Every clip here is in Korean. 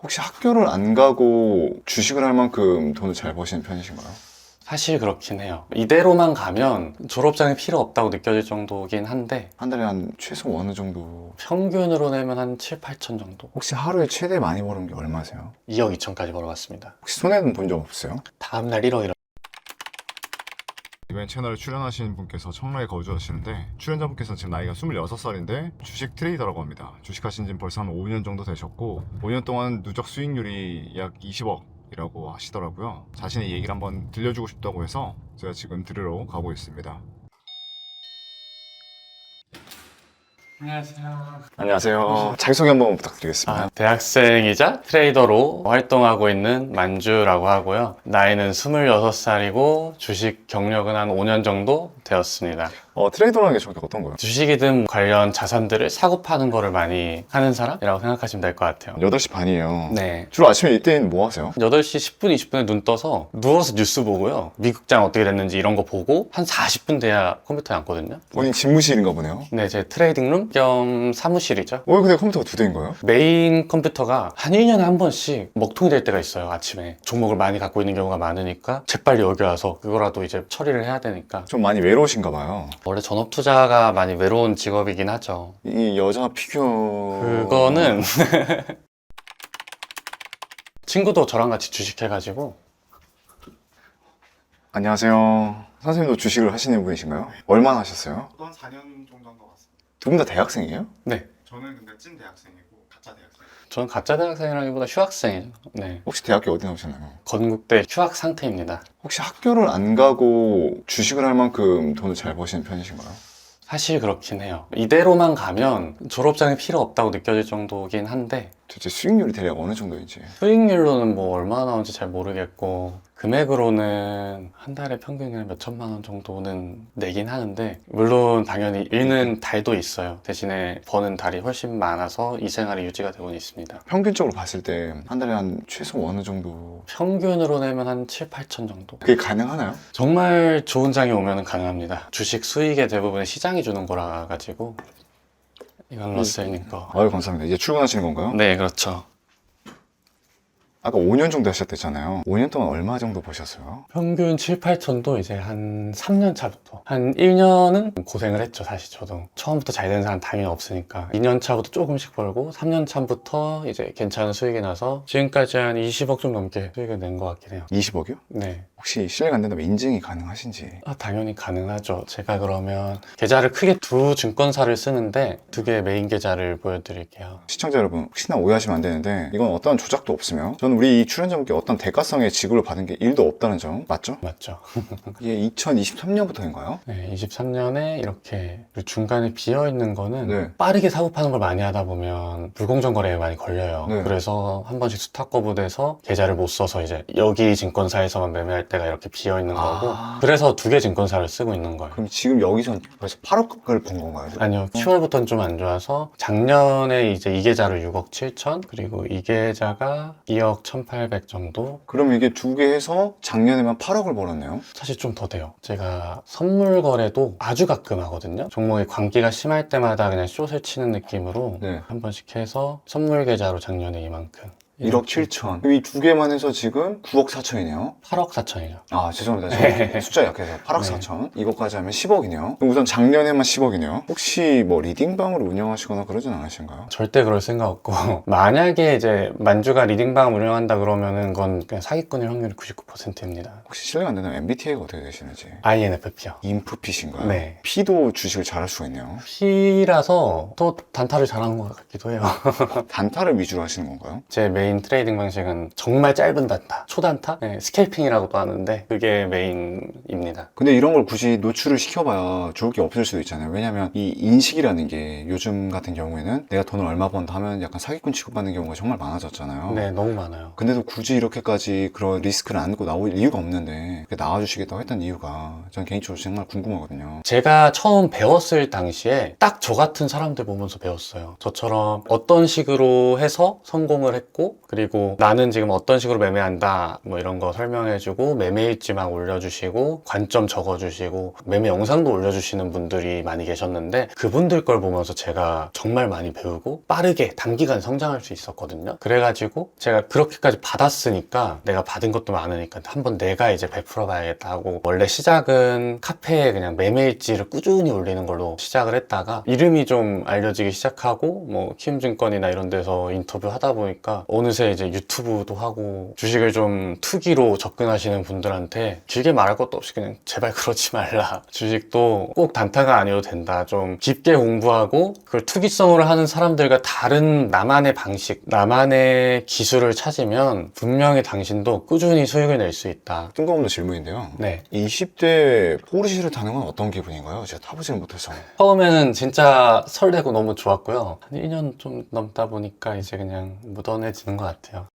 혹시 학교를 안 가고 주식을 할 만큼 돈을 잘 버시는 편이신가요? 사실 그렇긴 해요. 이대로만 가면 졸업장이 필요 없다고 느껴질 정도긴 한데 한 달에 한 최소 어느 정도? 평균으로 내면 한 7, 8천 정도? 혹시 하루에 최대 많이 버는 게 얼마세요? 2억 2천까지 벌어봤습니다. 혹시 손해는 본 적 없어요? 다음날 1억 1억. 이번 채널에 출연하신 분께서 청라에 거주하시는데 출연자분께서 지금 나이가 26살인데 주식 트레이더라고 합니다. 주식하신 지는 벌써 한 5년 정도 되셨고 5년 동안 누적 수익률이 약 20억이라고 하시더라고요. 자신의 얘기를 한번 들려주고 싶다고 해서 제가 지금 들으러 가고 있습니다. 안녕하세요. 안녕하세요. 자기소개 한번 부탁드리겠습니다. 대학생이자 트레이더로 활동하고 있는 만주라고 하고요. 나이는 26살이고 주식 경력은 한 5년 정도 되었습니다. 트레이더라는 게 정확히 어떤 거예요? 주식이든 관련 자산들을 사고 파는 거를 많이 하는 사람이라고 생각하시면 될 것 같아요. 8시 반이에요. 네. 주로 아침에 이때는 뭐 하세요? 8시 10분, 20분에 눈 떠서 누워서 뉴스 보고요. 미국장 어떻게 됐는지 이런 거 보고 한 40분 돼야 컴퓨터에 앉거든요. 본인 집무실인가 보네요. 네, 제 트레이딩룸 겸 사무실이죠. 근데 컴퓨터가 2대인 거예요? 메인 컴퓨터가 한 1년에 한 번씩 먹통이 될 때가 있어요. 아침에 종목을 많이 갖고 있는 경우가 많으니까 재빨리 여기 와서 그거라도 이제 처리를 해야 되니까. 좀 많이 외로우신가 봐요. 원래 전업투자가 많이 외로운 직업이긴 하죠. 이 여자 피규어... 그거는 친구도 저랑 같이 주식해가지고. 안녕하세요. 선생님도 주식을 하시는 분이신가요? 얼마나 하셨어요? 저도 한 4년 정도 한 것 같습니다. 두 분 다 대학생이에요? 네, 저는 근데 찐 대학생이고 가짜 대학생. 저는 가짜 대학생이라기보다 휴학생이죠. 네, 혹시 대학교 어디 나오셨나요? 건국대 휴학 상태입니다. 혹시 학교를 안 가고 주식을 할 만큼 돈을 잘 버시는 편이신가요? 사실 그렇긴 해요. 이대로만 가면 졸업장이 필요 없다고 느껴질 정도긴 한데 대체 수익률이 대략 어느 정도인지. 수익률로는 뭐 얼마나 나오는지 잘 모르겠고 금액으로는 한 달에 평균 몇 천만 원 정도는 내긴 하는데 물론 당연히 잃는 달도 있어요. 대신에 버는 달이 훨씬 많아서 이 생활이 유지가 되고는 있습니다. 평균적으로 봤을 때 한 달에 한 최소 어느 정도? 평균으로 내면 한 7, 8천 정도? 그게 가능하나요? 정말 좋은 장이 오면 가능합니다. 주식 수익의 대부분은 시장이 주는 거라 가지고. 이건 러셀님 거. 아유, 감사합니다. 이제 출근하시는 건가요? 네, 그렇죠. 아까 5년 정도 하셨댔잖아요. 5년 동안 얼마 정도 버셨어요? 평균 7, 8천도 이제 한 3년 차부터. 한 1년은 고생을 했죠, 사실 저도. 처음부터 잘 되는 사람 당연히 없으니까. 2년 차부터 조금씩 벌고, 3년 차부터 이제 괜찮은 수익이 나서, 지금까지 한 20억 좀 넘게 수익을 낸 것 같긴 해요. 20억이요? 네. 혹시 실례가 안 된다면 인증이 가능하신지? 당연히 가능하죠. 제가 그러면 계좌를 크게 두 증권사를 쓰는데, 두 개의 메인 계좌를 보여드릴게요. 시청자 여러분, 혹시나 오해하시면 안 되는데 이건 어떤 조작도 없으며 저는 우리 이 출연자분께 어떤 대가성의 지급을 받은 게 1도 없다는 점 맞죠? 맞죠? 이게 2023년부터인가요? 네, 23년에 이렇게 중간에 비어있는 거는 네. 빠르게 사고 파는 걸 많이 하다 보면 불공정 거래에 많이 걸려요. 네. 그래서 한 번씩 수탁 거부돼서 계좌를 못 써서 이제 여기 증권사에서만 매매할 때가 이렇게 비어있는 거고 그래서 두 개 증권사를 쓰고 있는 거예요. 그럼 지금 여기서 벌써 8억을 번 건가요? 아니요, 10월부터는 좀 안 좋아서 작년에 이제 이 계좌를 6억 7천 그리고 이 계좌가 2억 1,800 정도. 그럼 이게 두 개 해서 작년에만 8억을 벌었네요? 사실 좀 더 돼요. 제가 선물 거래도 아주 가끔 하거든요. 종목이 광기가 심할 때마다 그냥 숏을 치는 느낌으로 네. 한 번씩 해서 선물 계좌로 작년에 이만큼 1억 7천. 그럼 이 두 개만 해서 지금 9억 4천이네요? 8억 4천이죠. 아, 죄송합니다. 저 숫자 약해서 8억 네. 4천. 이것까지 하면 10억이네요. 그럼 우선 작년에만 10억이네요. 혹시 뭐 리딩방을 운영하시거나 그러진 않으신가요? 절대 그럴 생각 없고 만약에 이제 만주가 리딩방 운영한다 그러면은 그건 그냥 사기꾼일 확률이 99%입니다. 혹시 실례가 안 된다면 MBTI가 어떻게 되시는지? INFP요. 인프핏인가요? 네. P도 주식을 잘할 수가 있네요. P라서 또 단타를 잘하는 것 같기도 해요. 단타를 위주로 하시는 건가요? 제 메인 트레이딩 방식은 정말 짧은 단타, 초단타, 네, 스캘핑이라고도 하는데 그게 메인입니다. 근데 이런 걸 굳이 노출을 시켜봐야 좋을 게 없을 수도 있잖아요. 왜냐면 이 인식이라는 게 요즘 같은 경우에는 내가 돈을 얼마 번다 하면 약간 사기꾼 취급받는 경우가 정말 많아졌잖아요. 네, 너무 많아요. 근데도 굳이 이렇게까지 그런 리스크를 안고 나올 이유가 없는데 나와주시겠다고 했던 이유가 전 개인적으로 정말 궁금하거든요. 제가 처음 배웠을 당시에 딱 저 같은 사람들 보면서 배웠어요. 저처럼 어떤 식으로 해서 성공을 했고 해주고, 그리고 나는 지금 어떤 식으로 매매한다 뭐 이런 거 설명해주고, 매매일지만 올려주시고, 관점 적어주시고, 매매 영상도 올려주시는 분들이 많이 계셨는데, 그분들 걸 보면서 제가 정말 많이 배우고 빠르게 단기간 성장할 수 있었거든요. 그래가지고 제가 그렇게까지 받았으니까, 내가 받은 것도 많으니까 한번 내가 이제 베풀어 봐야겠다 하고, 원래 시작은 카페에 그냥 매매일지를 꾸준히 올리는 걸로 시작을 했다가 이름이 좀 알려지기 시작하고, 뭐 키움증권이나 이런 데서 인터뷰 하다 보니까 어느새 이제 유튜브도 하고, 주식을 좀 투기로 접근하시는 분들한테 길게 말할 것도 없이 그냥 제발 그러지 말라, 주식도 꼭 단타가 아니어도 된다, 좀 깊게 공부하고 그걸 투기성으로 하는 사람들과 다른 나만의 방식, 나만의 기술을 찾으면 분명히 당신도 꾸준히 수익을 낼 수 있다. 뜬금없는 질문인데요. 네, 20대 포르쉐를 타는 건 어떤 기분인가요? 제가 타보지는 못해서. 처음에는 진짜 설레고 너무 좋았고요. 한 1년 좀 넘다 보니까 이제 그냥 무던해지는 것 같아요.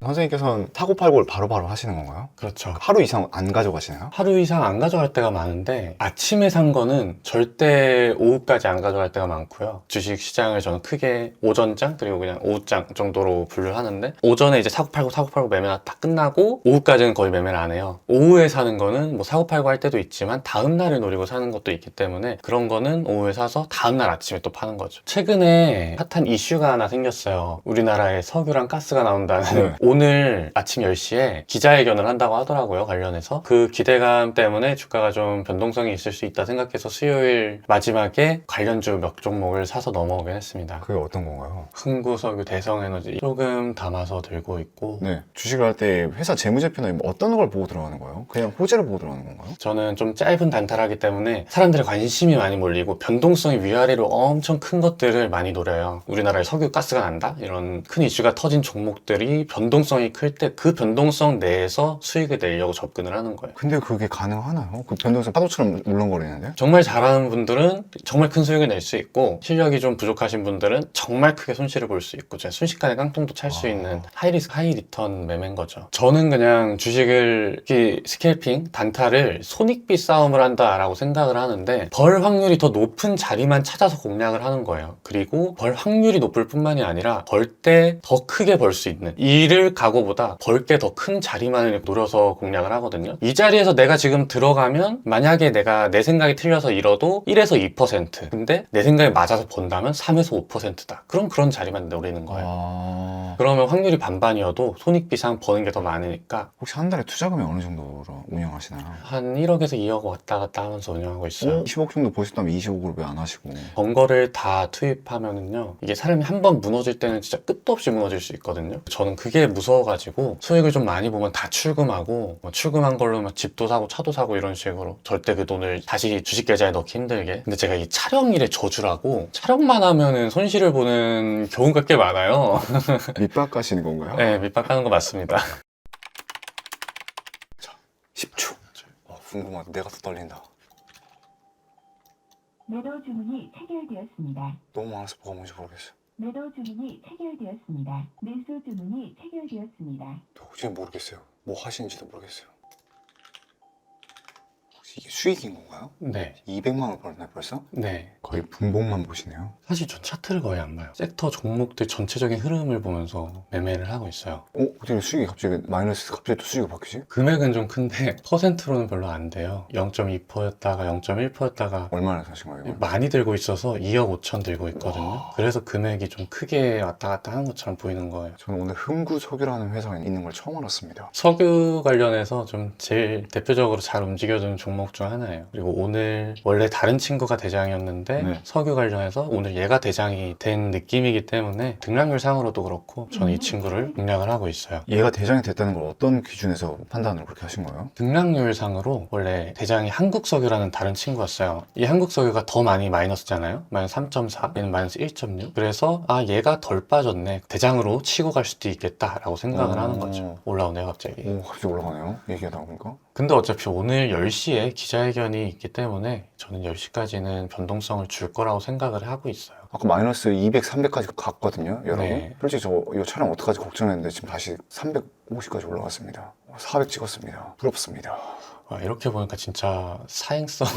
선생님께서는 사고 팔고를 바로바로 하시는 건가요? 그렇죠. 하루 이상 안 가져가시나요? 하루 이상 안 가져갈 때가 많은데, 아침에 산 거는 절대 오후까지 안 가져갈 때가 많고요. 주식 시장을 저는 크게 오전장 그리고 그냥 오후장 정도로 분류를 하는데, 오전에 이제 사고 팔고 매매가 딱 끝나고 오후까지는 거의 매매를 안 해요. 오후에 사는 거는 뭐 사고 팔고 할 때도 있지만 다음 날을 노리고 사는 것도 있기 때문에, 그런 거는 오후에 사서 다음 날 아침에 또 파는 거죠. 최근에 핫한 이슈가 하나 생겼어요. 우리나라에 석유랑 가스가 나온다는. 오늘 아침 10시에 기자회견을 한다고 하더라고요, 관련해서. 그 기대감 때문에 주가가 좀 변동성이 있을 수 있다 생각해서 수요일 마지막에 관련주 몇 종목을 사서 넘어오긴 했습니다. 그게 어떤 건가요? 흥구석유, 대성에너지 조금 담아서 들고 있고, 네. 주식을 할 때 회사 재무제표나 어떤 걸 보고 들어가는 거예요? 그냥 호재를 보고 들어가는 건가요? 저는 좀 짧은 단타라기 때문에 사람들의 관심이 많이 몰리고 변동성이 위아래로 엄청 큰 것들을 많이 노려요. 우리나라에 석유, 가스가 난다? 이런 큰 이슈가 터진 종목들이 변동성이 클 때 그 변동성 내에서 수익을 내려고 접근을 하는 거예요. 근데 그게 가능하나요? 그 변동성 파도처럼 울렁거리는데? 정말 잘하는 분들은 정말 큰 수익을 낼 수 있고, 실력이 좀 부족하신 분들은 정말 크게 손실을 볼 수 있고, 순식간에 깡통도 찰 수 있는 하이리스크 하이리턴 매매인 거죠. 저는 그냥 주식을 스캘핑, 단타를 손익비 싸움을 한다라고 생각을 하는데, 벌 확률이 더 높은 자리만 찾아서 공략을 하는 거예요. 그리고 벌 확률이 높을 뿐만이 아니라 벌 때 더 크게 벌 수 있는, 이를 각오보다 벌 게 더 큰 자리만을 노려서 공략을 하거든요. 이 자리에서 내가 지금 들어가면, 만약에 내가 내 생각이 틀려서 잃어도 1에서 2%, 근데 내 생각에 맞아서 번다면 3에서 5%다. 그럼 그런 자리만 노리는 거예요. 그러면 확률이 반반이어도 손익비상 버는 게 더 많으니까. 혹시 한 달에 투자금이 어느 정도로 운영하시나요? 한 1억에서 2억 왔다 갔다 하면서 운영하고 있어요. 20억 정도 보셨다면 20억으로 왜 안 하시고? 번 거를 다 투입하면은요, 이게 사람이 한 번 무너질 때는 진짜 끝도 없이 무너질 수 있거든요. 저는 그게 무서워가지고 수익을 좀 많이 보면 다 출금하고, 출금한 걸로 막 집도 사고 차도 사고 이런 식으로, 절대 그 돈을 다시 주식 계좌에 넣기 힘들게. 근데 제가 이 촬영일의 저주라고, 촬영만 하면은 손실을 보는 경우가 꽤 많아요. 밑밥 가시는 건가요? 네, 밑밥 가는 거 맞습니다. 10초. 궁금하다. 내가 더 떨린다. 매도 주문이 체결되었습니다. 너무 많아서 뭐가 뭔지 모르겠어요. 매도 주문이 체결되었습니다. 매수 주문이 체결되었습니다. 도저히 모르겠어요. 뭐 하시는지도 모르겠어요. 혹시 이게 수익인 건가요? 네. 200만 원 벌었나요 벌써? 네. 거의 분봉만 보시네요. 사실 전 차트를 거의 안 봐요. 섹터 종목들 전체적인 흐름을 보면서 매매를 하고 있어요. 어떻게 수익이 갑자기 마이너스, 갑자기 또 수익이 바뀌지? 금액은 좀 큰데 퍼센트로는 별로 안 돼요. 0.2%였다가 0.1%였다가 얼마나 사신 거예요? 많이 들고 있어서 2억 5천 들고 있거든요. 그래서 금액이 좀 크게 왔다 갔다 하는 것처럼 보이는 거예요. 저는 오늘 흥구석유라는 회사가 있는 걸 처음 알았습니다. 석유 관련해서 좀 제일 대표적으로 잘 움직여주는 종목 중 하나예요. 그리고 오늘 원래 다른 친구가 대장이었는데 네. 석유 관련해서 오늘 얘가 대장이 된 느낌이기 때문에 등락률 상으로도 그렇고 저는 이 친구를 공략을 하고 있어요. 얘가 대장이 됐다는 걸 어떤 기준에서 판단을 그렇게 하신 거예요? 등락률 상으로 원래 대장이 한국석유라는 다른 친구였어요. 이 한국석유가 더 많이 마이너스잖아요. 마이너스 3.4, 얘는 마이너스 1.6. 그래서 얘가 덜 빠졌네, 대장으로 치고 갈 수도 있겠다라고 생각을 하는 거죠. 올라오네요 갑자기. 갑자기 올라가네요. 얘기하다 보니까. 근데 어차피 오늘 10시에 기자회견이 있기 때문에 저는 10시까지는 변동성을 줄 거라고 생각을 하고 있어요. 아까 마이너스 200, 300까지 갔거든요, 여러분. 네. 솔직히 저 이 촬영 어떡하지 걱정했는데 지금 다시 350까지 올라갔습니다. 400 찍었습니다. 부럽습니다. 와, 이렇게 보니까 진짜 사행성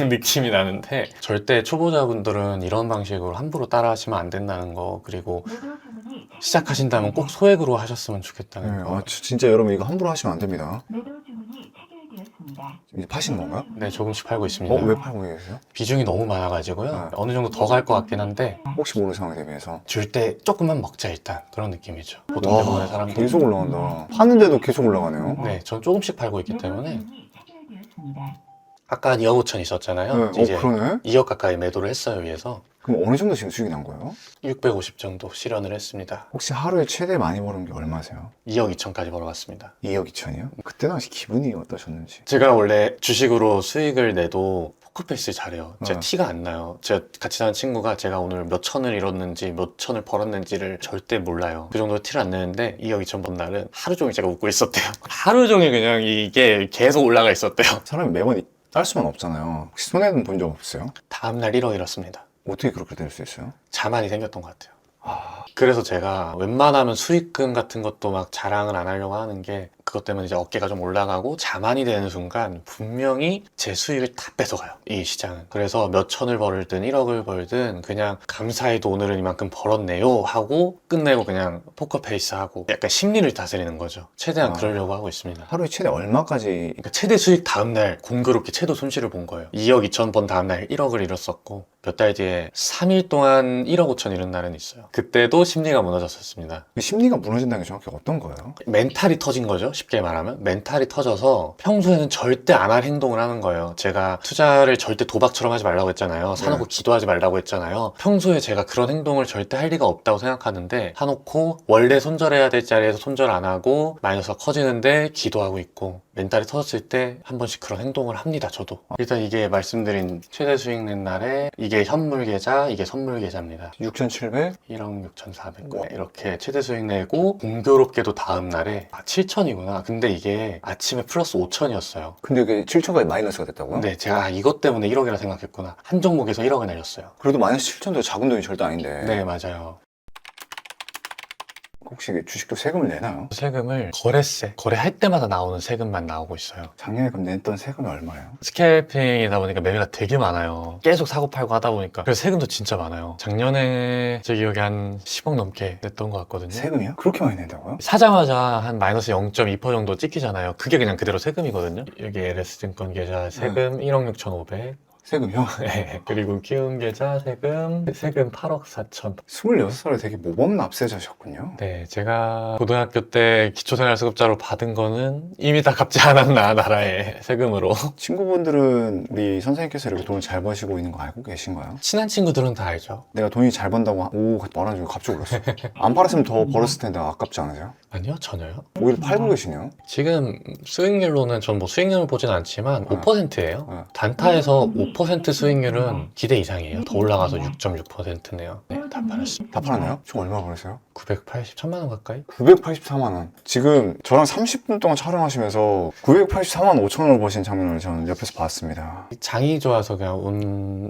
느낌이 나는데 절대 초보자분들은 이런 방식으로 함부로 따라 하시면 안 된다는 거, 그리고 매도 주문이 시작하신다면 꼭 소액으로 하셨으면 네, 좋겠다는 거. 진짜 여러분 이거 함부로 하시면 안 됩니다. 매도 주문이 체결되었습니다. 이제 파시는 건가요? 네, 조금씩 팔고 있습니다. 왜 팔고 계세요? 비중이 너무 많아가지고요. 네. 어느 정도 더 갈 것 같긴 한데 혹시 모르는 상황에 대비해서. 줄 때 조금만 먹자 일단, 그런 느낌이죠. 보통 와, 대부분의 사람들. 계속 올라간다. 파는데도 계속 올라가네요. 네, 전 조금씩 팔고 있기 매도 때문에. 주문이 체결되었습니다. 아까 2억 5천 있었잖아요. 이제 그러네. 2억 가까이 매도를 했어요, 위에서. 그럼 어느 정도 지금 수익이 난 거예요? 650 정도 실현을 했습니다. 혹시 하루에 최대 많이 버는 게 얼마세요? 2억 2천까지 벌어갔습니다. 2억 2천이요? 그때 당시 기분이 어떠셨는지. 제가 원래 주식으로 수익을 내도 포커페이스 잘해요. 제가 네. 티가 안 나요. 제가 같이 사는 친구가 제가 오늘 몇 천을 잃었는지 몇 천을 벌었는지를 절대 몰라요. 그 정도 티를 안 내는데 2억 2천 번 날은 하루 종일 제가 웃고 있었대요. 하루 종일 그냥 이게 계속 올라가 있었대요. 사람이 매번 딸 수는 없잖아요. 혹시 손해는 본 적 없어요? 다음날 1억 잃었습니다. 어떻게 그렇게 될 수 있어요? 자만이 생겼던 것 같아요. 그래서 제가 웬만하면 수익금 같은 것도 막 자랑을 안 하려고 하는 게, 그것 때문에 이제 어깨가 좀 올라가고 자만이 되는 순간 분명히 제 수익을 다 뺏어가요, 이 시장은. 그래서 몇 천을 벌든 1억을 벌든 그냥 감사히도 오늘은 이만큼 벌었네요 하고 끝내고 그냥 포커페이스 하고 약간 심리를 다스리는 거죠. 최대한 그러려고 하고 있습니다. 하루에 최대 얼마까지? 그러니까 최대 수익 다음날 공교롭게 최대 손실을 본 거예요. 2억 2천 번 다음날 1억을 잃었었고, 몇 달 뒤에 3일 동안 1억 5천 잃은 날은 있어요. 그때도 심리가 무너졌었습니다. 심리가 무너진다는 게 정확히 어떤 거예요? 멘탈이 터진 거죠. 쉽게 말하면 멘탈이 터져서 평소에는 절대 안 할 행동을 하는 거예요. 제가 투자를 절대 도박처럼 하지 말라고 했잖아요. 사놓고 기도하지 말라고 했잖아요. 평소에 제가 그런 행동을 절대 할 리가 없다고 생각하는데, 사놓고 원래 손절해야 될 자리에서 손절 안 하고 마이너스가 커지는데 기도하고 있고, 멘탈이 터졌을 때 한 번씩 그런 행동을 합니다. 저도. 일단 이게 말씀드린 최대 수익 낸 날에 이게 현물 계좌, 이게 선물 계좌입니다. 6,700? 1억 6,400. 이렇게 최대 수익 내고 공교롭게도 다음 날에 7천이구나. 근데 이게 아침에 플러스 5천이었어요. 근데 이게 7천까지 마이너스가 됐다고요? 근데 제가 이것 때문에 1억이라 생각했구나. 한 종목에서 1억을 날렸어요. 그래도 마이너스 7천도 작은 돈이 절대 아닌데. 네, 맞아요. 혹시 이게 주식도 세금을 내나요? 세금을 거래세, 거래할 때마다 나오는 세금만 나오고 있어요. 작년에 그럼 냈던 세금이 얼마예요? 스캘핑이다 보니까 매매가 되게 많아요. 계속 사고 팔고 하다 보니까. 그래서 세금도 진짜 많아요. 작년에 제 기억에 한 10억 넘게 냈던 것 같거든요. 세금이요? 그렇게 많이 낸다고요? 사자마자 한 마이너스 0.2% 정도 찍히잖아요. 그게 그냥 그대로 세금이거든요. 여기 LS증권 계좌 세금 1억 6,500. 세금이요? 네. 그리고 키움 계좌 세금 8억 4천. 26살에 되게 모범 납세자셨군요. 네, 제가 고등학교 때 기초생활수급자로 받은 거는 이미 다 갚지 않았나, 나라의 세금으로. 친구분들은 우리 선생님께서 이렇게 돈을 잘 버시고 있는 거 알고 계신가요? 친한 친구들은 다 알죠. 내가 돈이 잘 번다고 말하는 줄 갑자기 울었어. 안 팔았으면 더 벌었을 텐데 아깝지 않으세요? 아니요, 전혀요. 오히려 팔고 계시네요. 지금 수익률로는 전 뭐 수익률을 보진 않지만 5%예요. 네. 단타에서 5% 수익률은 기대 이상이에요. 더 올라가서 6.6%네요. 네, 다 팔았습니다. 다 팔았나요? 지금 얼마 벌었어요? 980, 1000만 원 가까이? 984만 원. 지금 저랑 30분 동안 촬영하시면서 984만 5천 원을 버신 장면을 저는 옆에서 봤습니다. 장이 좋아서 그냥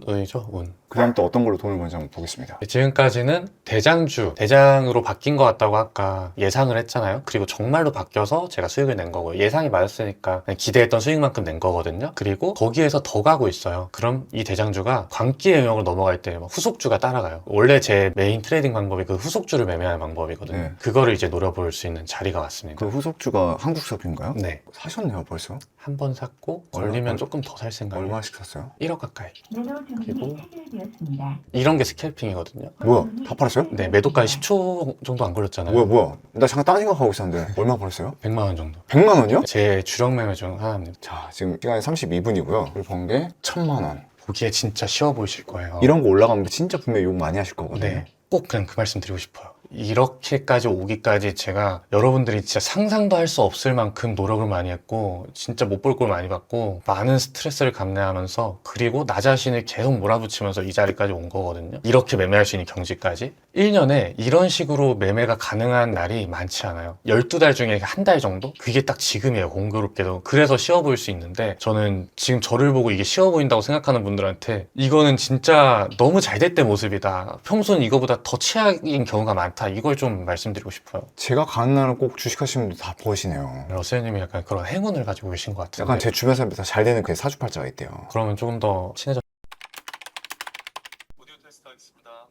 운이죠, 운. 그 다음 또 어떤 걸로 돈을 버는지 한번 보겠습니다. 지금까지는 대장으로 바뀐 것 같다고 아까 예상을 했잖아요. 그리고 정말로 바뀌어서 제가 수익을 낸 거고요. 예상이 맞았으니까 그냥 기대했던 수익만큼 낸 거거든요. 그리고 거기에서 더 가고 있어요. 그럼 이 대장주가 광기의 영역으로 넘어갈 때 후속주가 따라가요. 원래 제 메인 트레이딩 방법이 그 후속주를 매매하는 방법이거든요. 네. 그거를 이제 노려볼 수 있는 자리가 왔습니다. 그 후속주가 한국석유인가요? 네. 사셨네요 벌써. 한 번 샀고 걸리면 조금 더 살 생각이에요. 얼마씩 샀어요? 1억 가까이. 매도 그리고 주문이 체결되었습니다. 이런 게 스캘핑이거든요. 뭐야? 다 팔았어요? 네, 매도까지 10초 정도 안 걸렸잖아요. 뭐야? 나 잠깐 딴 생각하고 있었는데 얼마 벌었어요? 100만 원 정도. 100만 원이요? 제 주력 매매 중 하나입니다. 자, 지금 시간이 32분이고요. 그리고 번 게 1,000만 원. 보기에 진짜 쉬워 보이실 거예요. 이런 거 올라가면 진짜 분명히 욕 많이 하실 거거든요. 네, 꼭 그냥 그 말씀 드리고 싶어요. 이렇게까지 오기까지 제가 여러분들이 진짜 상상도 할 수 없을 만큼 노력을 많이 했고 진짜 못 볼 걸 많이 받고 많은 스트레스를 감내하면서 그리고 나 자신을 계속 몰아붙이면서 이 자리까지 온 거거든요. 이렇게 매매할 수 있는 경지까지 1년에 이런 식으로 매매가 가능한 날이 많지 않아요. 12달 중에 한 달 정도? 그게 딱 지금이에요. 공교롭게도. 그래서 쉬워 보일 수 있는데 저는 지금 저를 보고 이게 쉬워 보인다고 생각하는 분들한테 이거는 진짜 너무 잘 될 때 모습이다. 평소는 이거보다 더 최악인 경우가 많다. 같아. 이걸 좀 말씀드리고 싶어요. 제가 가는 날은 꼭 주식하시는 분들 다 보이시네요. 러셀님이 약간 그런 행운을 가지고 계신 것 같은데. 약간 제 주변 사람들 다 잘 되는 그 사주팔자가 있대요. 그러면 조금 더 친해져.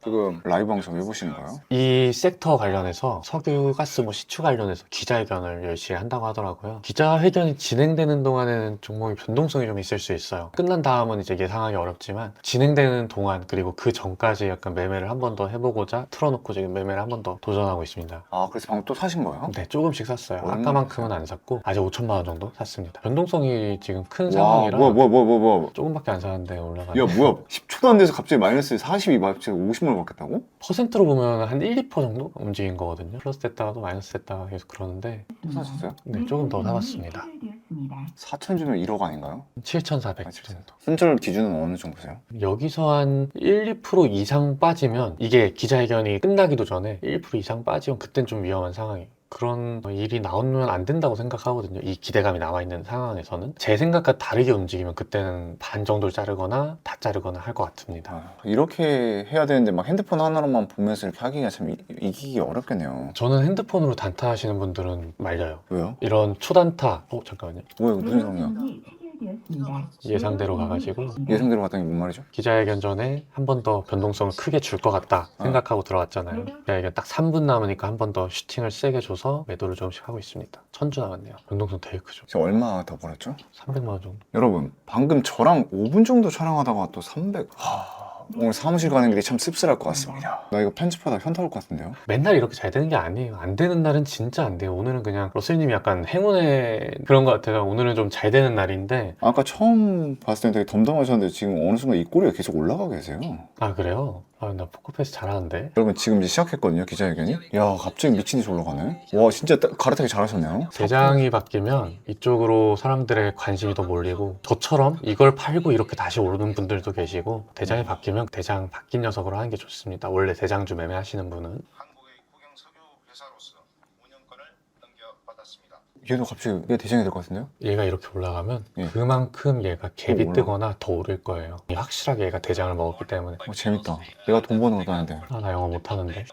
지금 라이브 방송 해보시는 거예요? 이 섹터 관련해서 석유, 가스, 뭐 시추 관련해서 기자회견을 열심히 한다고 하더라고요. 기자회견이 진행되는 동안에는 종목의 변동성이 좀 있을 수 있어요. 끝난 다음은 이제 예상하기 어렵지만 진행되는 동안 그리고 그 전까지 약간 매매를 한 번 더 해보고자 틀어놓고 지금 매매를 한 번 더 도전하고 있습니다. 아, 그래서 방금 또 사신 거예요? 네, 조금씩 샀어요. 얼마 아까만큼은 안 샀고 아직 5천만 원 정도 샀습니다. 변동성이 지금 큰 와, 상황이라 뭐야. 조금밖에 안 샀는데 올라가네. 야, 뭐야. 10초도 안 돼서 갑자기 마이너스 42, 마이너스 50을 받겠다고? 퍼센트로 보면 한 1, 2% 정도 움직인 거거든요. 플러스 됐다가도 마이너스 됐다가 계속 그러는데 또 사셨어요? 네, 조금 더 사봤습니다. 4천 주면 1억 아닌가요? 7,400 아, 진짜. 정도. 손절 기준은 어느 정도세요? 여기서 한 1, 2% 이상 빠지면 이게 기자회견이 끝나기도 전에 1% 이상 빠지면 그땐 좀 위험한 상황이에요. 그런 일이 나오면 안 된다고 생각하거든요. 이 기대감이 나와 있는 상황에서는 제 생각과 다르게 움직이면 그때는 반 정도를 자르거나 다 자르거나 할 것 같습니다. 아, 이렇게 해야 되는데 막 핸드폰 하나로만 보면서 이렇게 하기가 참 이기기 어렵겠네요. 저는 핸드폰으로 단타 하시는 분들은 말려요. 왜요? 이런 초단타 잠깐만요. 뭐야, 이거 무슨 상황이야? 예상대로 가가지고 예상대로 갔다니 뭔 말이죠? 기자회견 전에 한 번 더 변동성을 크게 줄 것 같다 생각하고 들어갔잖아요. 기자회견 딱 3분 남으니까 한 번 더 슈팅을 세게 줘서 매도를 조금씩 하고 있습니다. 1,000주 남았네요. 변동성 되게 크죠. 지금 얼마 더 벌었죠? 300만 원 정도. 여러분, 방금 저랑 5분 정도 촬영하다가 또 300. 오늘 사무실 가는 길이 참 씁쓸할 것 같습니다. 나 이거 편집하다 현타 올 것 같은데요? 맨날 이렇게 잘 되는 게 아니에요. 안 되는 날은 진짜 안 돼요. 오늘은 그냥 러셀님이 약간 행운의 그런 것 같아서 오늘은 좀 잘 되는 날인데. 아까 처음 봤을 때 되게 덤덤하셨는데 지금 어느 순간 입꼬리가 계속 올라가 계세요. 아 그래요? 아 나 포커페이스 잘하는데. 여러분, 지금 이제 시작했거든요, 기자회견이. 야, 갑자기 미친 듯이 올라가네. 와, 진짜 갈아타기 잘하셨네요. 대장이 바뀌면 이쪽으로 사람들의 관심이 더 몰리고 저처럼 이걸 팔고 이렇게 다시 오르는 분들도 계시고 대장이 바뀌면 대장 바뀐 녀석으로 하는 게 좋습니다. 원래 대장주 매매하시는 분은. 한국의 국영 석유 회사로서 운영권을 넘겨받았습니다. 얘도 갑자기 얘 대장이 될 것 같은데요? 얘가 이렇게 올라가면 예. 그만큼 얘가 갭이 올라가. 뜨거나 더 오를 거예요. 확실하게 얘가 대장을 먹었기 때문에. 재밌다. 내가 돈 버는 것도 아닌데. 아, 나 영어 못하는데.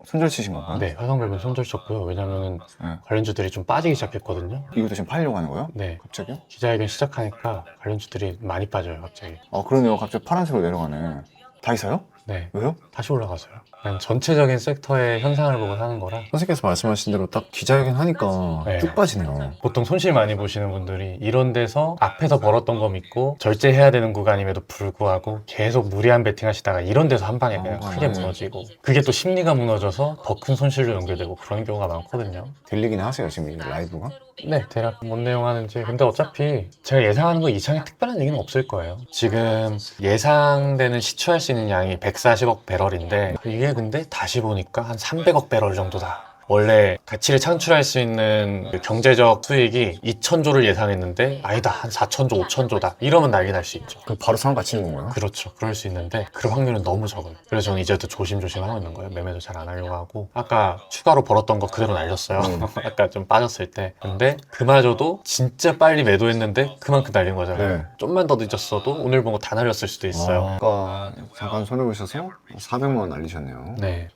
손절 치신 건가요? 네, 화성밸브는 손절 쳤고요. 왜냐면은 네. 관련주들이 좀 빠지기 시작했거든요. 이것도 지금 팔려고 하는 거예요? 네, 갑자기요? 기자회견 시작하니까 관련주들이 많이 빠져요, 갑자기. 아, 그러네요. 갑자기 파란색으로 내려가네. 다 있어요? 네, 왜요? 다시 올라가서요. 그냥 전체적인 섹터의 현상을 보고 사는 거라. 선생님께서 말씀하신 대로 딱 기자회견 하니까 네. 쭉 빠지네요. 보통 손실 많이 보시는 분들이 이런 데서 앞에서 벌었던 거 믿고 절제해야 되는 구간임에도 불구하고 계속 무리한 베팅 하시다가 이런 데서 한 방에 그냥 크게 맞아요. 무너지고 그게 또 심리가 무너져서 더 큰 손실로 연결되고 그런 경우가 많거든요. 들리긴 하세요, 지금 이 라이브가? 네, 대략 뭔 내용 하는지. 근데 어차피 제가 예상하는 거 이상의 특별한 얘기는 없을 거예요. 지금 예상되는 시추할 수 있는 양이 140억 배럴인데 이게 근데 다시 보니까 한 300억 배럴 정도다. 원래 가치를 창출할 수 있는 그 경제적 수익이 2,000조를 예상했는데 아니다, 한 4,000조, 5,000조다. 이러면 난리 날 수 있죠. 그럼 바로 상한 가치는 건가요? 그렇죠. 그럴 수 있는데 그 확률은 너무 적어요. 그래서 저는 이제부터 조심조심 하고 있는 거예요. 매매도 잘 안 하려고 하고. 아까 추가로 벌었던 거 그대로 날렸어요. 아까 좀 빠졌을 때. 근데 그마저도 진짜 빨리 매도했는데 그만큼 날린 거잖아요. 네. 좀만 더 늦었어도 오늘 본 거 다 날렸을 수도 있어요. 아까 잠깐 손해보셔서 400만 원 날리셨네요. 네.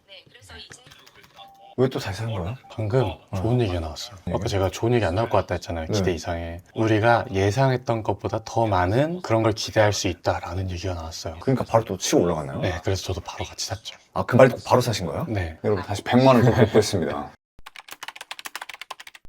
왜 또 다시 산 거예요? 방금 좋은 얘기가 나왔어요. 아까 제가 좋은 얘기 안 나올 것 같다 했잖아요. 기대 네. 이상의. 우리가 예상했던 것보다 더 많은 그런 걸 기대할 수 있다라는 얘기가 나왔어요. 그러니까 바로 또 치고 올라가나요? 네, 그래서 저도 바로 같이 샀죠. 아, 그 말 듣고 바로 사신 거예요? 네. 여러분, 다시 100만 원을 더 걷고했습니다.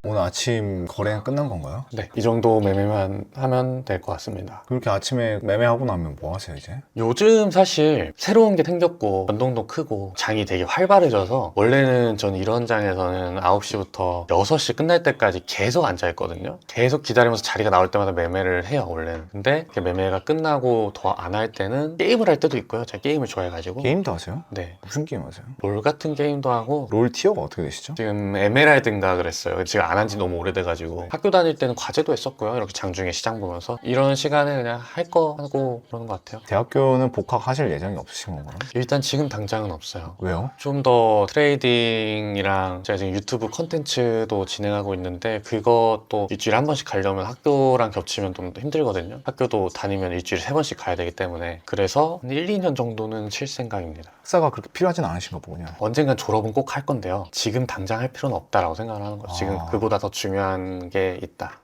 오늘 아침 거래가 끝난 건가요? 네, 이 정도 매매만 하면 될 것 같습니다. 그렇게 아침에 매매하고 나면 뭐 하세요, 이제? 요즘 사실 새로운 게 생겼고 변동도 크고 장이 되게 활발해져서 원래는 저는 이런 장에서는 9시부터 6시 끝날 때까지 계속 앉아있거든요. 계속 기다리면서 자리가 나올 때마다 매매를 해요, 원래는. 근데 이렇게 매매가 끝나고 더 안 할 때는 게임을 할 때도 있고요. 제가 게임을 좋아해가지고. 게임도 하세요? 네, 무슨 게임 하세요? 롤 같은 게임도 하고 롤 티어가 어떻게 되시죠? 지금 에메랄드인가 그랬어요. 지금 안 한 지 너무 오래돼가지고 학교 다닐 때는 과제도 했었고요. 이렇게 장중에 시장 보면서 이런 시간에 그냥 할 거 하고 그러는 것 같아요. 대학교는 복학하실 예정이 없으신 건가요? 일단 지금 당장은 없어요. 왜요? 좀 더 트레이딩이랑 제가 지금 유튜브 컨텐츠도 진행하고 있는데 그것도 일주일에 한 번씩 가려면 학교랑 겹치면 좀 힘들거든요. 학교도 다니면 일주일에 3번씩 가야 되기 때문에 그래서 한 1, 2년 정도는 칠 생각입니다. 학사가 그렇게 필요하진 않으신가 보군요. 언젠간 졸업은 꼭 할 건데요. 지금 당장 할 필요는 없다라고 생각을 하는 거죠. 지금 그보다 더 중요한 게 있다.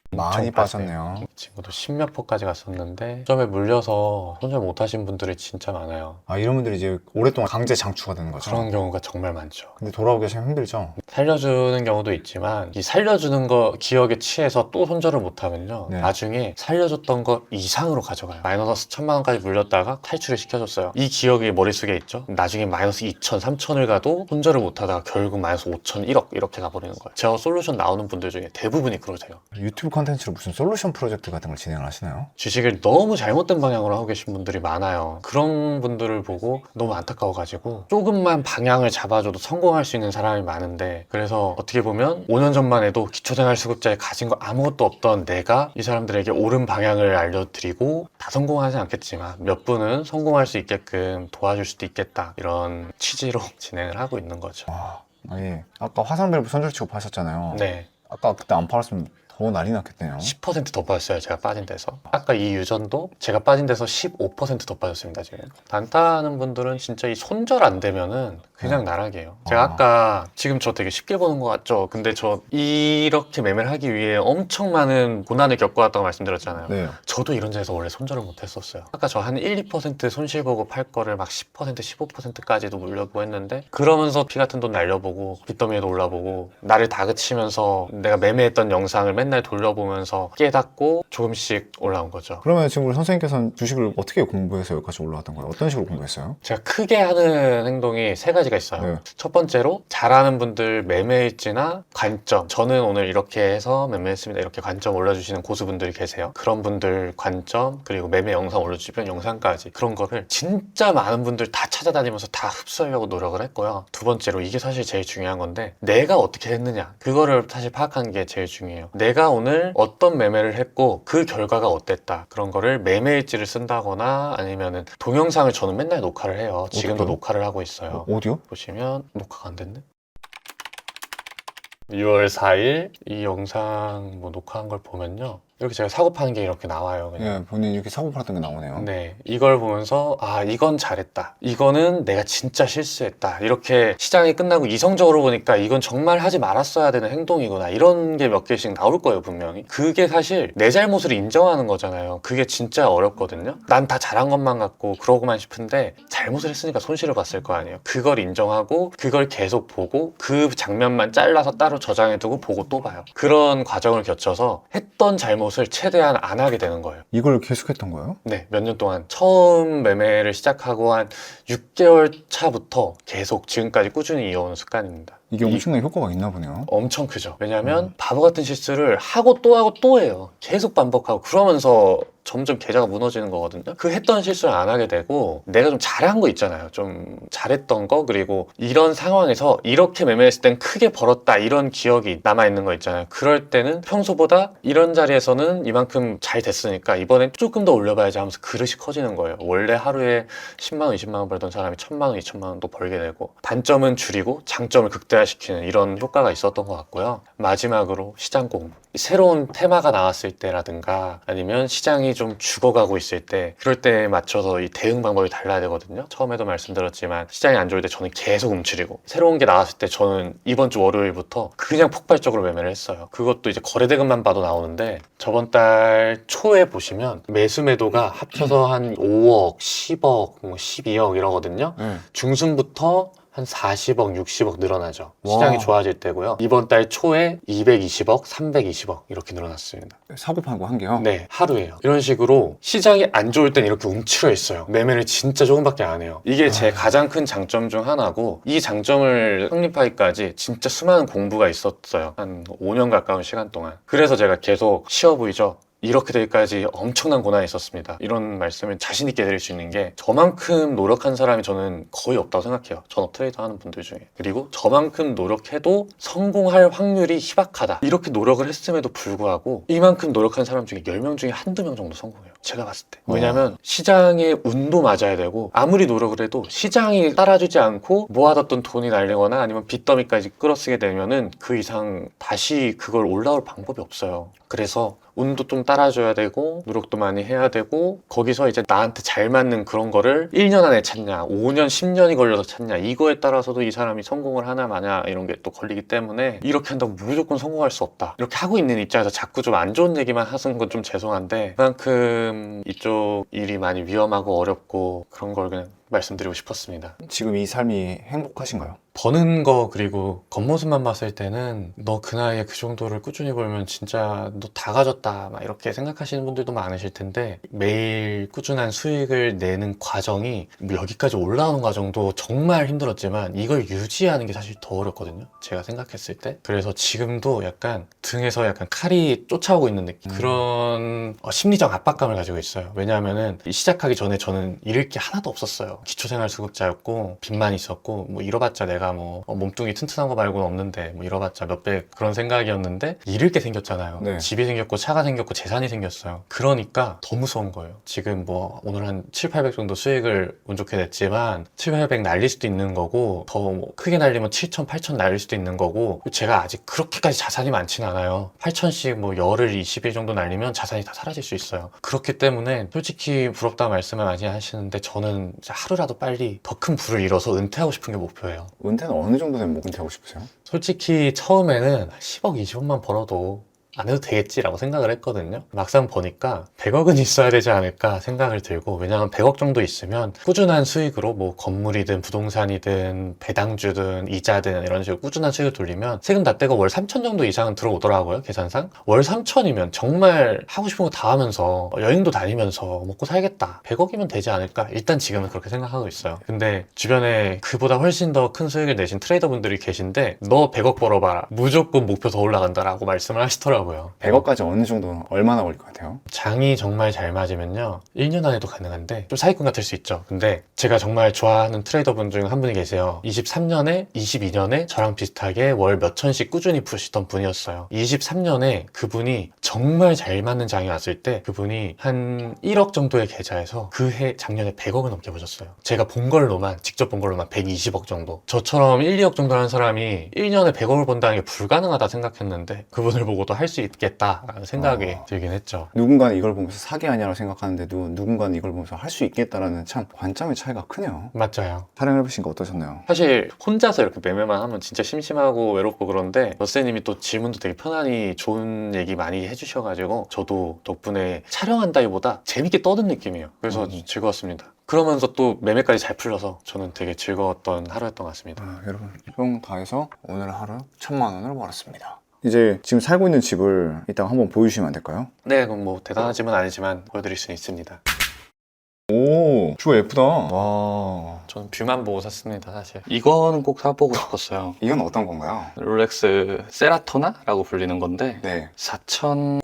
많이 엄청 빠졌네요. 이 친구도 10몇 퍼까지 갔었는데 점에 물려서 손절 못하신 분들이 진짜 많아요. 아, 이런 분들이 이제 오랫동안 강제 장추가 되는 거죠. 그런 경우가 정말 많죠. 근데 돌아오기 좀 힘들죠. 살려주는 경우도 있지만 이 살려주는 거 기억에 취해서 또 손절을 못하면요, 네. 나중에 살려줬던 거 이상으로 가져가요. 마이너스 1,000만 원까지 물렸다가 탈출을 시켜줬어요. 이 기억이 머릿속에 있죠. 나중에 마이너스 2,000, 3,000을 가도 손절을 못하다가 결국 마이너스 5,000, 1억 이렇게 가버리는 거예요. 제가 솔루션 나오는 분들 중에 대부분이 그러세요. 유튜브 컨텐츠로 무슨 솔루션 프로젝트 같은 걸 진행을 하시나요? 주식을 너무 잘못된 방향으로 하고 계신 분들이 많아요. 그런 분들을 보고 너무 안타까워가지고 조금만 방향을 잡아줘도 성공할 수 있는 사람이 많은데, 그래서 어떻게 보면 5년 전만 해도 기초생활수급자에 가진 거 아무것도 없던 내가 이 사람들에게 옳은 방향을 알려드리고, 다 성공하지 않겠지만 몇 분은 성공할 수 있게끔 도와줄 수도 있겠다, 이런 취지로 진행을 하고 있는 거죠. 아니, 아까 화산밸브 손절 취급하셨잖아요. 네, 아까 그때 안 팔았으면 더 난리 났겠네요. 10%더 빠졌어요, 제가 빠진 데서. 아까 이 유전도 제가 빠진 데서 15%더 빠졌습니다, 지금. 단타하는 분들은 진짜 이 손절 안 되면은 그냥 나락이에요. 제가 아까 지금 저 되게 쉽게 보는 것 같죠? 근데 저 이렇게 매매를 하기 위해 엄청 많은 고난을 겪어왔다고 말씀드렸잖아요. 네. 저도 이런 데서 원래 손절을 못 했었어요. 아까 저 한 1, 2% 손실 보고 팔 거를 막 10%, 15%까지도 물려보고 했는데, 그러면서 피 같은 돈 날려보고 빚더미에도 올라보고 나를 다그치면서 내가 매매했던 영상을 맨날 돌려보면서 깨닫고 조금씩 올라온 거죠. 그러면 지금 우리 선생님께서는 주식을 어떻게 공부해서 여기까지 올라왔던 거예요? 어떤 식으로 공부했어요? 제가 크게 하는 행동이 3가지가 있어요. 네. 첫 번째로 잘하는 분들 매매일지나 관점, 저는 오늘 이렇게 해서 매매했습니다, 이렇게 관점 올려주시는 고수분들이 계세요. 그런 분들 관점, 그리고 매매 영상 올려주시면 영상까지, 그런 거를 진짜 많은 분들 다 찾아다니면서 다 흡수하려고 노력을 했고요. 두 번째로, 이게 사실 제일 중요한 건데, 내가 어떻게 했느냐, 그거를 사실 파악하는 게 제일 중요해요. 내가 오늘 어떤 매매를 했고 그 결과가 어땠다, 그런 거를 매매일지를 쓴다거나 아니면은 동영상을 저는 맨날 녹화를 해요. 지금도 어떡해요? 녹화를 하고 있어요. 오디오? 보시면 녹화가 안 됐네. 6월 4일 이 영상 뭐 녹화한 걸 보면요, 이렇게 제가 사고 파는 게 이렇게 나와요. 그냥. 예, 본인 이렇게 사고 팔았던 게 나오네요. 네, 이걸 보면서 아, 이건 잘했다, 이거는 내가 진짜 실수했다, 이렇게 시장이 끝나고 이성적으로 보니까 이건 정말 하지 말았어야 되는 행동이구나, 이런 게 몇 개씩 나올 거예요, 분명히. 그게 사실 내 잘못을 인정하는 거잖아요. 그게 진짜 어렵거든요. 난 다 잘한 것만 같고 그러고만 싶은데 잘못을 했으니까 손실을 봤을 거 아니에요. 그걸 인정하고 그걸 계속 보고 그 장면만 잘라서 따로 저장해두고 보고 또 봐요. 그런 과정을 거쳐서 했던 잘못을 최대한 안 하게 되는 거예요. 이걸 계속했던 거예요? 네, 몇 년 동안 처음 매매를 시작하고 한 6개월 차부터 계속 지금까지 꾸준히 이어오는 습관입니다. 이게 엄청난 효과가 있나 보네요. 엄청 크죠. 왜냐하면 바보 같은 실수를 하고 또 해요. 계속 반복하고 그러면서 점점 계좌가 무너지는 거거든요. 그 했던 실수를 안 하게 되고, 내가 좀 잘한 거 있잖아요. 좀 잘했던 거, 그리고 이런 상황에서 이렇게 매매했을 땐 크게 벌었다, 이런 기억이 남아있는 거 있잖아요. 그럴 때는 평소보다 이런 자리에서는 이만큼 잘 됐으니까 이번엔 조금 더 올려봐야지 하면서 그릇이 커지는 거예요. 원래 하루에 10만 원, 20만 원 벌던 사람이 1,000만 원, 2,000만 원도 벌게 되고, 단점은 줄이고 장점을 극대화시키는 이런 효과가 있었던 것 같고요. 마지막으로 시장 공부. 새로운 테마가 나왔을 때라든가 아니면 시장이 좀 죽어가고 있을 때, 그럴 때에 맞춰서 이 대응 방법이 달라야 되거든요. 처음에도 말씀드렸지만 시장이 안 좋을 때 저는 계속 움츠리고, 새로운 게 나왔을 때 저는 이번 주 월요일부터 그냥 폭발적으로 매매를 했어요. 그것도 이제 거래대금만 봐도 나오는데, 저번 달 초에 보시면 매수 매도가 합쳐서 한 5억, 10억, 12억 이러거든요. 중순부터 한 40억, 60억 늘어나죠. 시장이 와. 좋아질 때고요. 이번 달 초에 220억, 320억 이렇게 늘어났습니다. 사고 팔고 한 게요? 네, 하루에요. 이런 식으로 시장이 안 좋을 땐 이렇게 움츠려 있어요. 매매를 진짜 조금밖에 안 해요. 이게 제 가장 큰 장점 중 하나고, 이 장점을 확립하기까지 진짜 수많은 공부가 있었어요. 한 5년 가까운 시간 동안. 그래서 제가 계속 쉬워 보이죠? 이렇게 되기까지 엄청난 고난이 있었습니다. 이런 말씀을 자신 있게 드릴 수 있는 게 저만큼 노력한 사람이 저는 거의 없다고 생각해요. 전업 트레이더 하는 분들 중에. 그리고 저만큼 노력해도 성공할 확률이 희박하다. 이렇게 노력을 했음에도 불구하고 이만큼 노력한 사람 중에 10명 중에 한두 명 정도 성공해요. 제가 봤을 때. 왜냐면 시장의 운도 맞아야 되고 아무리 노력을 해도 시장이 따라주지 않고 모아뒀던 돈이 날리거나 아니면 빚더미까지 끌어쓰게 되면은 그 이상 다시 그걸 올라올 방법이 없어요. 그래서 운도 좀 따라줘야 되고 노력도 많이 해야 되고 거기서 이제 나한테 잘 맞는 그런 거를 1년 안에 찾냐 5년 10년이 걸려서 찾냐 이거에 따라서도 이 사람이 성공을 하나 마냐 이런 게 또 걸리기 때문에 이렇게 한다고 무조건 성공할 수 없다. 이렇게 하고 있는 입장에서 자꾸 좀 안 좋은 얘기만 하는 건 좀 죄송한데 그만큼 이쪽 일이 많이 위험하고 어렵고 그런 걸 그냥 말씀드리고 싶었습니다. 지금 이 삶이 행복하신가요? 버는 거 그리고 겉모습만 봤을 때는 너 그 나이에 그 정도를 꾸준히 벌면 진짜 너 다 가졌다 막 이렇게 생각하시는 분들도 많으실 텐데 매일 꾸준한 수익을 내는 과정이 여기까지 올라오는 과정도 정말 힘들었지만 이걸 유지하는 게 사실 더 어렵거든요. 제가 생각했을 때. 그래서 지금도 약간 등에서 약간 칼이 쫓아오고 있는 느낌. 그런 심리적 압박감을 가지고 있어요. 왜냐하면은 시작하기 전에 저는 잃을 게 하나도 없었어요. 기초생활수급자였고 빚만 있었고 뭐 잃어봤자 내가 뭐 몸뚱이 튼튼한 거 말고는 없는데 뭐 잃어봤자 몇백 그런 생각이었는데 잃을 게 생겼잖아요. 네. 집이 생겼고 차가 생겼고 재산이 생겼어요. 그러니까 더 무서운 거예요. 지금 뭐 오늘 한 7, 800 정도 수익을 운 좋게 냈지만 7, 800 날릴 수도 있는 거고 더 뭐 크게 날리면 7천, 8천 날릴 수도 있는 거고 제가 아직 그렇게까지 자산이 많지는 않아요. 8천씩 뭐 열흘 20일 정도 날리면 자산이 다 사라질 수 있어요. 그렇기 때문에 솔직히 부럽다 말씀을 많이 하시는데 저는 하루라도 빨리 더 큰 부를 이뤄서 은퇴하고 싶은 게 목표예요. 은퇴는 어느 정도 되면 은퇴하고 싶으세요? 솔직히 처음에는 10억, 20억만 벌어도 안 해도 되겠지라고 생각을 했거든요. 막상 보니까 100억은 있어야 되지 않을까 생각을 들고 왜냐하면 100억 정도 있으면 꾸준한 수익으로 뭐 건물이든 부동산이든 배당주든 이자든 이런 식으로 꾸준한 수익을 돌리면 세금 다 떼고 월 3천 정도 이상은 들어오더라고요. 계산상. 월 3천이면 정말 하고 싶은 거 다 하면서 여행도 다니면서 먹고 살겠다. 100억이면 되지 않을까? 일단 지금은 그렇게 생각하고 있어요. 근데 주변에 그보다 훨씬 더 큰 수익을 내신 트레이더 분들이 계신데 너 100억 벌어봐라. 무조건 목표 더 올라간다라고 말씀을 하시더라고요. 100억까지 어느 정도 얼마나 걸릴 것 같아요? 장이 정말 잘 맞으면요 1년 안에도 가능한데 좀 사기꾼 같을 수 있죠. 근데 제가 정말 좋아하는 트레이더분 중 한 분이 계세요. 23년에 22년에 저랑 비슷하게 월 몇천씩 꾸준히 푸시던 분이었어요. 23년에 그분이 정말 잘 맞는 장이 왔을 때 그분이 한 1억 정도의 계좌에서 그 해 작년에 100억을 넘게 버셨어요. 제가 본 걸로만 직접 본 걸로만 120억 정도. 저처럼 1, 2억 정도 하는 사람이 1년에 100억을 번다는 게 불가능하다 생각했는데 그분을 보고도 할 수 있겠다라는 생각이 들긴 했죠. 누군가는 이걸 보면서 사기 아니라고 생각하는데도 누군가는 이걸 보면서 할 수 있겠다라는 참 관점의 차이가 크네요. 맞아요. 촬영해보시니까 어떠셨나요? 사실 혼자서 이렇게 매매만 하면 진짜 심심하고 외롭고 그런데 러쌤님이 또 질문도 되게 편안히 좋은 얘기 많이 해주셔가지고 저도 덕분에 촬영한다기보다 재밌게 떠든 느낌이에요. 그래서 즐거웠습니다. 그러면서 또 매매까지 잘 풀려서 저는 되게 즐거웠던 하루였던 것 같습니다. 여러분 총 다 해서 오늘 하루 1,000만 원을 벌었습니다. 이제 지금 살고 있는 집을 이따가 한번 보여주시면 안 될까요? 네, 그럼 뭐 대단한 집은 아니지만 보여드릴 수는 있습니다. 오, 뷰가 예쁘다. 와, 저는 뷰만 보고 샀습니다, 사실. 이거는 꼭 사보고 싶었어요. 이건 어떤 건가요? 롤렉스 세라토나라고 불리는 건데 네. 4,000